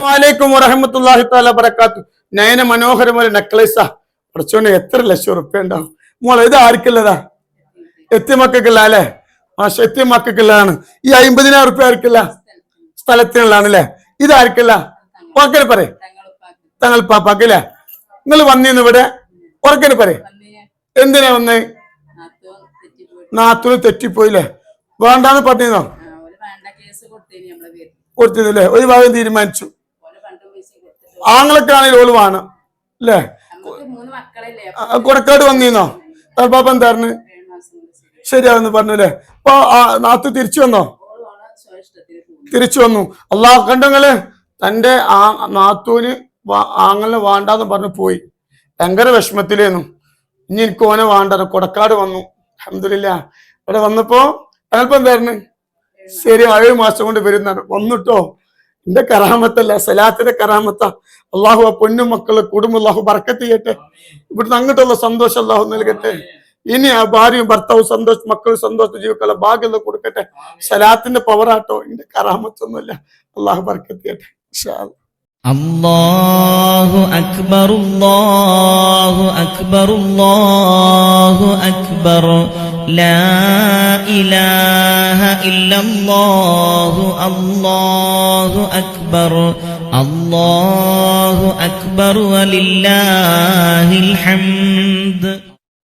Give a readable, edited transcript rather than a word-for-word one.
വലൈക്കും വറഹ്മത്തുള്ളാഹി തആല ബറകാത്തു. നയന മനോഹരമായ നെക്ലേസാ. കുറച്ചുകൊണ്ട് എത്ര ലക്ഷം റുപ്യ ഉണ്ടാവും മോളെ? ഇത് ആർക്കുള്ളതാ? എത്തിമക്കുള്ള അല്ലെ? മാഷ എത്തിമക്കുള്ളതാണ്. ഈ 50,000 റുപ്യ ആർക്കില്ല? സ്ഥലത്തിനുള്ളതാണ് അല്ലെ? ഇത് ആർക്കില്ല? ഉറക്കനെ പറയും തങ്ങൾ പാപ്പാക്കല്ലേ? നിങ്ങൾ വന്നിന്ന് ഇവിടെ ഉറക്കനെ പറയും. എന്തിനാ വന്നേ? നാത്തൂന് തെറ്റിപ്പോയില്ലേ? വേണ്ടാന്ന് പറഞ്ഞോ? കൊടുത്തില്ലേ? ഒരു ഭാഗം തീരുമാനിച്ചു. ആങ്ങളൊക്കെയാണെങ്കിൽ ഓള് വേണം അല്ലേ? കൊടക്കാട് വന്നീന്നോ? പാപ്പ എന്തായിരുന്നു? ശരിയാവെന്ന് പറഞ്ഞു അല്ലേ? അപ്പൊ നാത്തു തിരിച്ചു വന്നോ? തിരിച്ചു വന്നു. അള്ളാഹു കണ്ടങ്ങള് തന്റെ നാത്തൂന് ആങ്ങളെ വേണ്ടാന്ന് പറഞ്ഞു പോയി. ഭയങ്കര വിഷമത്തിലേന്നു. ഇനി എനിക്ക് ഓനെ വേണ്ട. കൊടക്കാട് വന്നു. അൽഹംദുലില്ലാഹ്. ഇവിടെ വന്നപ്പോ അയാൾപ്പം എന്തായിരുന്നു? ശരി, 7 മാസം കൊണ്ട് വരുന്നാണ്. വന്നിട്ടോ എന്റെ കറാമത്തല്ല, സലാത്തിന്റെ കറാമത്ത. അള്ളാഹു ആ പൊന്നും മക്കളെ കുടുംബം അള്ളാഹു ബർക്കത്ത് ചെയ്യട്ടെ. ഇവിടുന്ന് അങ്ങോട്ടുള്ള സന്തോഷം അള്ളാഹു നൽകട്ടെ. ഇനി ആ ഭാര്യയും ഭർത്താവും സന്തോഷം, മക്കളും സന്തോഷം ജീവിക്കാനുള്ള ഭാഗ്യം കൊടുക്കട്ടെ. സലാത്തിന്റെ പവറാട്ടോ, എന്റെ കറാമത്തൊന്നുമില്ല. അള്ളാഹു ബർക്കത്ത് ചെയ്യട്ടെ. ഇൻഷാ അല്ലാഹ്. അല്ലാഹു അക്ബർ അല്ലാഹു അക്ബർ അല്ലാഹു അക്ബർ ലാ ഇലാഹ ഇല്ലല്ലാഹു അല്ലാഹു അക്ബർ അല്ലാഹു അക്ബർ വലില്ലാഹിൽ ഹംദ്.